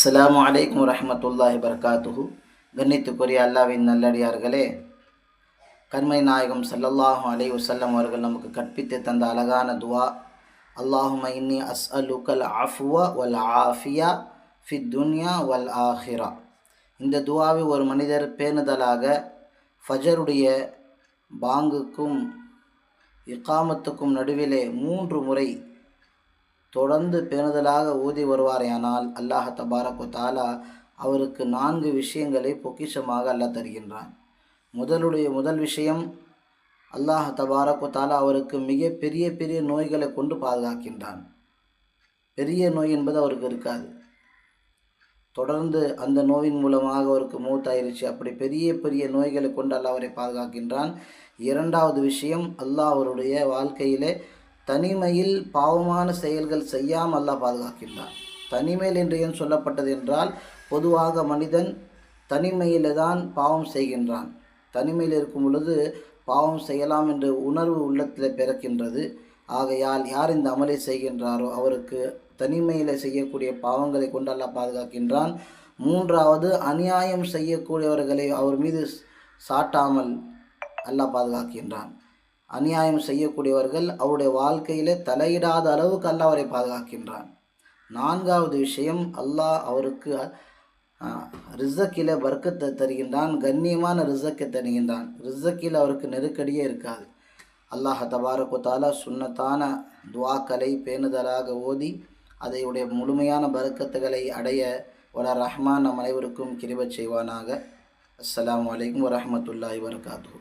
அஸ்ஸலாமு அலைக்கும் வரஹ்மத்துல்லாஹி வபரகாத்துஹு. கண்ணியத்துக்குரிய அல்லாஹ்வின் நல்லடியார்களே, கண்மை நாயகம் ஸல்லல்லாஹு அலைஹி வஸல்லம் அவர்கள் நமக்கு கற்பித்து தந்த அழகான துவா, அல்லாஹும்ம இன்னி அஸ்அலுக்கல் அஃப்வ வல் ஆஃபியா ஃபித் துன்யா வல் ஆஹிரா. இந்த துவாவை ஒரு மனிதர் பேணுதலாக ஃபஜருடைய பாங்குக்கும் இகாமத்துக்கும் நடுவிலே 3 முறை தொடர்ந்து பேணுதலாக ஊதி வருவாரேயானால் அல்லாஹ் தபாரக் வ தஆலா அவருக்கு 4 விஷயங்களை பொக்கிஷமாக அல்லாஹ் தருகின்றான். முதல் விஷயம், அல்லாஹ் தபாரக் வ தஆலா அவருக்கு மிக பெரிய நோய்களை கொண்டு பாதுகாக்கின்றான். பெரிய நோய் என்பது அவருக்கு இருக்காது. தொடர்ந்து அந்த நோயின் மூலமாக அவருக்கு மூத்தாயிருச்சு. அப்படி பெரிய நோய்களை கொண்டு அல்லாஹ் அவரை பாதுகாக்கின்றான். இரண்டாவது விஷயம், அல்லாஹ் அவருடைய வாழ்க்கையிலே தனிமையில் பாவமான செயல்கள் செய்யாமல் அல்லாஹ் பாதுகாக்கின்றான். தனிமையில் என்று ஏன் சொல்லப்பட்டது என்றால், பொதுவாக மனிதன் தனிமையில் தான் பாவம் செய்கின்றான். தனிமையில் இருக்கும் பொழுது பாவம் செய்யலாம் என்ற உணர்வு உள்ளத்தில் பிறக்கின்றது. ஆகையால் யார் இந்த அமலை செய்கின்றாரோ அவருக்கு தனிமையில் செய்யக்கூடிய பாவங்களை கொண்டு அல்லாஹ் பாதுகாக்கின்றான். மூன்றாவது, அநியாயம் செய்யக்கூடியவர்களை அவர் மீது சாட்டாமல் அல்லாஹ் பாதுகாக்கின்றான். அநியாயம் செய்யக்கூடியவர்கள் அவருடைய வாழ்க்கையிலே தலையிடாத அளவுக்கு அல்லாஹ் அவரை பாதுகாக்கின்றான். நான்காவது விஷயம், அல்லாஹ் அவருக்கு ரிஸக்கில் பர்க்கத்தை தருகின்றான். கண்ணியமான ரிஸக்கை தருகின்றான். ரிஸக்கில் அவருக்கு நெருக்கடியே இருக்காது. அல்லாஹ் தபாரக் வ தஆலா சுன்னத்தான துஆக்களை பேணுதலாக ஓதி அதையுடைய முழுமையான பரக்கத்துகளை அடைய வல்ல ரஹ்மான் நம் அனைவருக்கும் கிருபை செய்வானாக. அஸ்ஸலாமு அலைக்கும் வரஹ்மத்துல்லாஹி வபரகாத்துஹு.